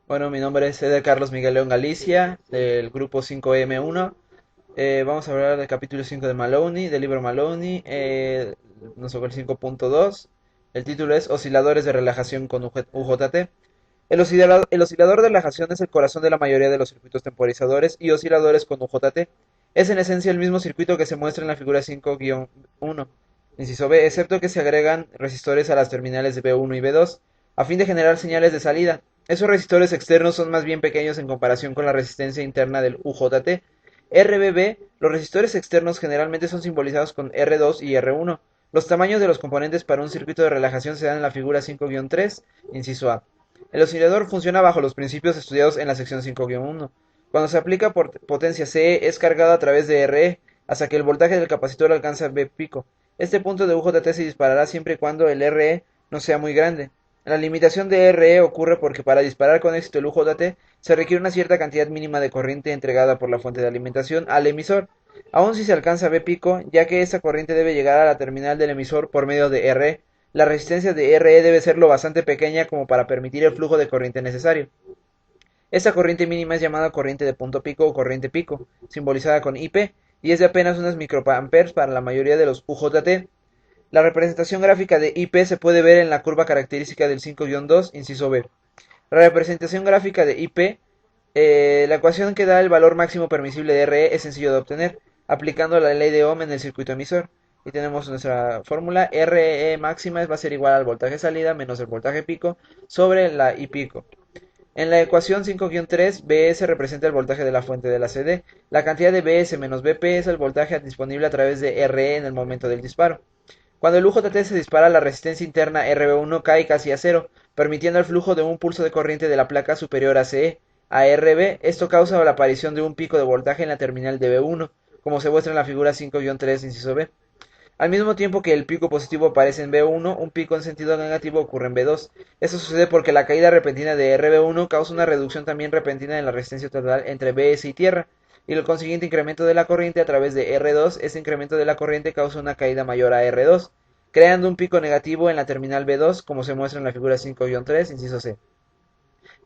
Bueno, mi nombre es Eder Carlos Miguel León Galicia, del grupo 5M1. Vamos a hablar del capítulo 5 de Maloney, del libro Maloney. Nos toca el 5.2. El título es Osciladores de relajación con UJT. El oscilador de relajación es el corazón de la mayoría de los circuitos temporizadores y osciladores con UJT. Es en esencia el mismo circuito que se muestra en la figura 5-1, inciso B, excepto que se agregan resistores a las terminales de B1 y B2 a fin de generar señales de salida. Esos resistores externos son más bien pequeños en comparación con la resistencia interna del UJT. RBB, los resistores externos generalmente son simbolizados con R2 y R1. Los tamaños de los componentes para un circuito de relajación se dan en la figura 5-3, inciso A. El oscilador funciona bajo los principios estudiados en la sección 5-1. Cuando se aplica potencia CE es cargado a través de RE hasta que el voltaje del capacitor alcanza B pico. Este punto de UJT se disparará siempre y cuando el RE no sea muy grande. La limitación de RE ocurre porque para disparar con éxito el UJT se requiere una cierta cantidad mínima de corriente entregada por la fuente de alimentación al emisor, aun si se alcanza B pico, ya que esta corriente debe llegar a la terminal del emisor por medio de RE. La resistencia de RE debe ser lo bastante pequeña como para permitir el flujo de corriente necesario. Esta corriente mínima es llamada corriente de punto pico o corriente pico, simbolizada con IP, y es de apenas unos microamperes para la mayoría de los UJT. La representación gráfica de IP se puede ver en la curva característica del 5-2, inciso B. La representación gráfica de IP, la ecuación que da el valor máximo permisible de RE es sencillo de obtener, aplicando la ley de Ohm en el circuito emisor. Y tenemos nuestra fórmula, RE máxima va a ser igual al voltaje salida menos el voltaje pico sobre la I pico. En la ecuación 5-3, Bs representa el voltaje de la fuente de la CD. La cantidad de Bs menos Bp es el voltaje disponible a través de Re en el momento del disparo. Cuando el UJT se dispara, la resistencia interna RB1 cae casi a cero, permitiendo el flujo de un pulso de corriente de la placa superior a CE a RB. Esto causa la aparición de un pico de voltaje en la terminal de B1, como se muestra en la figura 5-3, inciso B. Al mismo tiempo que el pico positivo aparece en B1, un pico en sentido negativo ocurre en B2. Esto sucede porque la caída repentina de RB1 causa una reducción también repentina en la resistencia total entre Bs y tierra, y el consiguiente incremento de la corriente a través de R2. Este incremento de la corriente causa una caída mayor a R2, creando un pico negativo en la terminal B2, como se muestra en la figura 5-3, inciso C.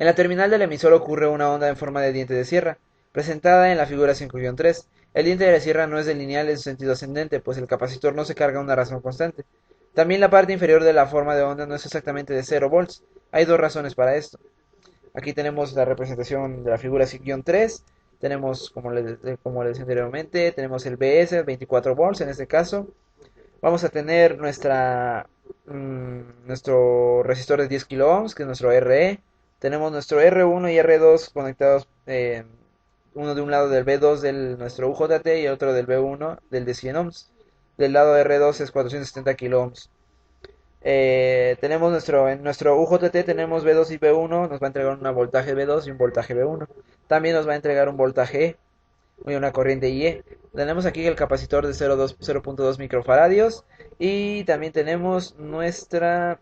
En la terminal del emisor ocurre una onda en forma de diente de sierra, presentada en la figura 5-3. El diente de la sierra no es lineal en su sentido ascendente, pues el capacitor no se carga a una razón constante. También la parte inferior de la forma de onda no es exactamente de 0 volts. Hay dos razones para esto. Aquí tenemos la representación de la figura 5-3. Tenemos, como les decía anteriormente, tenemos el BS, 24 volts en este caso. Vamos a tener nuestro resistor de 10 kilo ohms, que es nuestro RE. Tenemos nuestro R1 y R2 conectados, uno de un lado del B2 de nuestro UJT y otro del B1 del de 100 ohms. Del lado R2 es 470 kilo ohms. En nuestro UJT tenemos B2 y B1, nos va a entregar un voltaje B2 y un voltaje B1. También nos va a entregar un voltaje E y una corriente IE. Tenemos aquí el capacitor de 0.2 microfaradios y también tenemos nuestras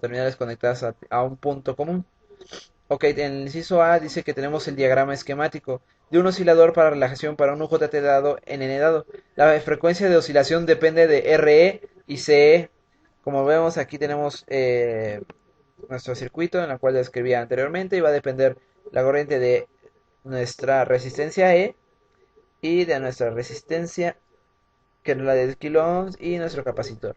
terminales conectadas a un punto común. Ok, en el inciso A dice que tenemos el diagrama esquemático de un oscilador para relajación para un UJT dado en N dado. La frecuencia de oscilación depende de RE y CE. Como vemos aquí tenemos nuestro circuito en el cual describía anteriormente y va a depender la corriente de nuestra resistencia E y de nuestra resistencia, que es la de kilo ohms, y nuestro capacitor.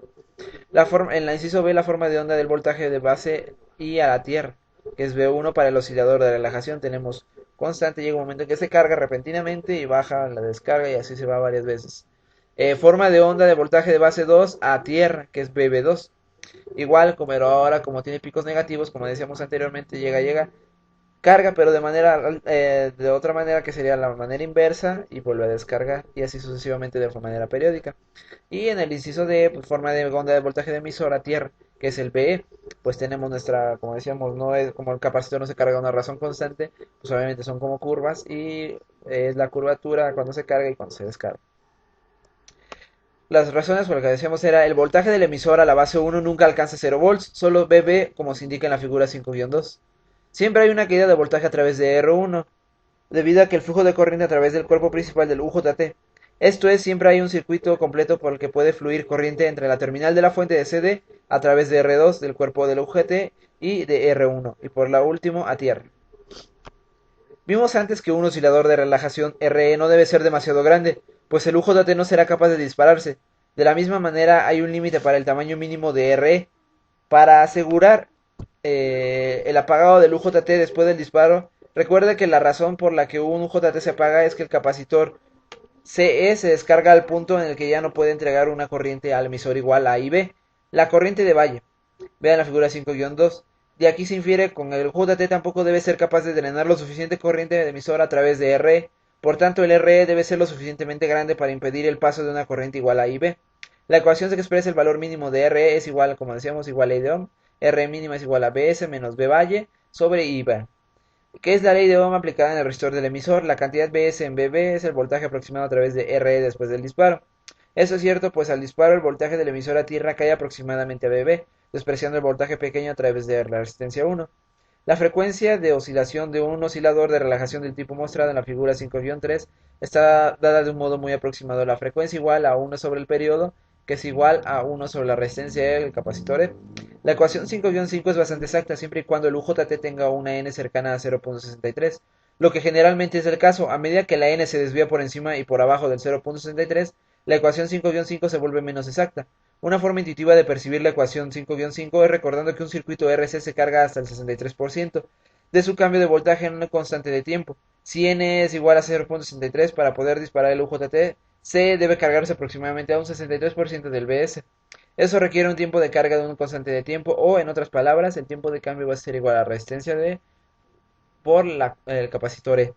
En la inciso B, la forma de onda del voltaje de base y a la tierra, que es B1 para el oscilador de relajación. Tenemos constante, llega un momento en que se carga repentinamente y baja la descarga y así se va varias veces. Forma de onda de voltaje de base 2 a tierra, que es BB2. Igual, pero ahora como tiene picos negativos, como decíamos anteriormente, llega, carga, pero de otra manera que sería la manera inversa y vuelve a descargar y así sucesivamente de manera periódica. Y en el inciso de pues, forma de onda de voltaje de emisor a tierra, que es el PE, pues tenemos como decíamos, no es como el capacitor no se carga a una razón constante, pues obviamente son como curvas y es la curvatura cuando se carga y cuando se descarga. Las razones por las que decíamos era el voltaje del emisor a la base 1 nunca alcanza 0 volts, solo BB como se indica en la figura 5-2. Siempre hay una caída de voltaje a través de R1, debido a que el flujo de corriente a través del cuerpo principal del UJT Esto es, siempre hay un circuito completo por el que puede fluir corriente entre la terminal de la fuente de CD a través de R2 del cuerpo del UGT y de R1 y por la última a tierra. Vimos antes que un oscilador de relajación RE no debe ser demasiado grande, pues el UJT no será capaz de dispararse. De la misma manera hay un límite para el tamaño mínimo de RE. Para asegurar el apagado del UJT después del disparo, recuerde que la razón por la que un UJT se apaga es que el capacitor CE se descarga al punto en el que ya no puede entregar una corriente al emisor igual a IB, la corriente de valle. Vean la figura 5-2. De aquí se infiere con el UJT tampoco debe ser capaz de drenar lo suficiente corriente de emisor a través de RE, por tanto el RE debe ser lo suficientemente grande para impedir el paso de una corriente igual a IB. La ecuación que expresa el valor mínimo de RE es igual, como decíamos, igual a I de Ohm. R mínima es igual a BS menos B valle sobre IB. ¿Qué es la ley de Ohm aplicada en el resistor del emisor? La cantidad BS en BB es el voltaje aproximado a través de RE después del disparo. Eso es cierto, pues al disparo el voltaje del emisor a tierra cae aproximadamente a BB, despreciando el voltaje pequeño a través de la resistencia 1. La frecuencia de oscilación de un oscilador de relajación del tipo mostrado en la figura 5-3 está dada de un modo muy aproximado. La frecuencia igual a 1 sobre el periodo, que es igual a 1 sobre la resistencia del capacitor E. La ecuación 5-5 es bastante exacta siempre y cuando el UJT tenga una n cercana a 0.63, lo que generalmente es el caso. A medida que la n se desvía por encima y por abajo del 0.63, la ecuación 5-5 se vuelve menos exacta. Una forma intuitiva de percibir la ecuación 5-5 es recordando que un circuito RC se carga hasta el 63% de su cambio de voltaje en una constante de tiempo. Si n es igual a 0.63, para poder disparar el UJT, C debe cargarse aproximadamente a un 63% del BS. Eso requiere un tiempo de carga de un constante de tiempo, o en otras palabras, el tiempo de cambio va a ser igual a la resistencia de por el capacitor E.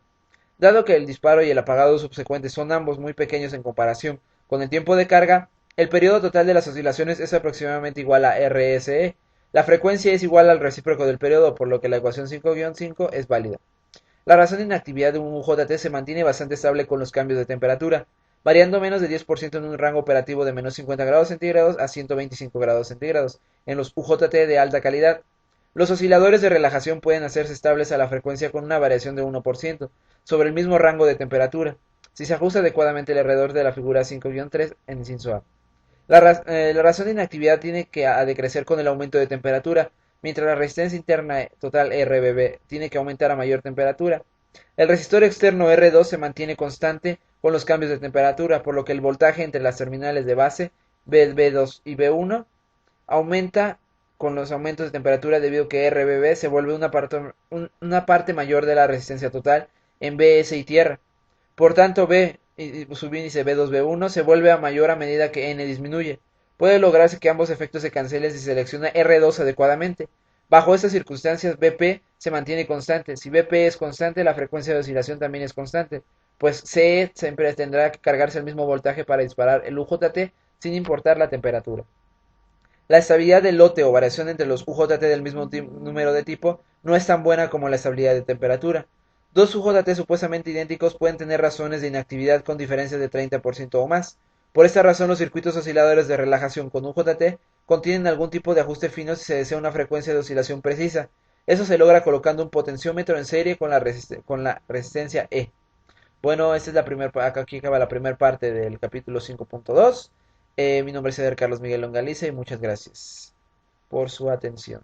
Dado que el disparo y el apagado subsecuente son ambos muy pequeños en comparación con el tiempo de carga, el periodo total de las oscilaciones es aproximadamente igual a RSE. La frecuencia es igual al recíproco del periodo, por lo que la ecuación 5-5 es válida. La razón de inactividad de un UJT se mantiene bastante estable con los cambios de temperatura, variando menos de 10% en un rango operativo de menos 50 grados centígrados a 125 grados centígrados en los UJT de alta calidad. Los osciladores de relajación pueden hacerse estables a la frecuencia con una variación de 1% sobre el mismo rango de temperatura, si se ajusta adecuadamente alrededor de la figura 5-3 en inciso A. La razón de inactividad tiene que decrecer con el aumento de temperatura, mientras la resistencia interna total RBB tiene que aumentar a mayor temperatura. El resistor externo R2 se mantiene constante con los cambios de temperatura, por lo que el voltaje entre las terminales de base B2 y B1 aumenta con los aumentos de temperatura debido a que RBB se vuelve una parte mayor de la resistencia total en BS y tierra. Por tanto, B y subíndice B2B1 se vuelve a mayor a medida que N disminuye. Puede lograrse que ambos efectos se cancelen si se selecciona R2 adecuadamente. Bajo estas circunstancias, BP se mantiene constante. Si BP es constante, la frecuencia de oscilación también es constante, pues CE siempre tendrá que cargarse el mismo voltaje para disparar el UJT sin importar la temperatura. La estabilidad del lote o variación entre los UJT del mismo número de tipo no es tan buena como la estabilidad de temperatura. Dos UJT supuestamente idénticos pueden tener razones de inactividad con diferencias de 30% o más. Por esta razón, los circuitos osciladores de relajación con UJT contienen algún tipo de ajuste fino si se desea una frecuencia de oscilación precisa. Eso se logra colocando un potenciómetro en serie con la resistencia E. Bueno, esta es aquí acaba la primera parte del capítulo 5.2. Mi nombre es Eder Carlos Miguel Longaliza y muchas gracias por su atención.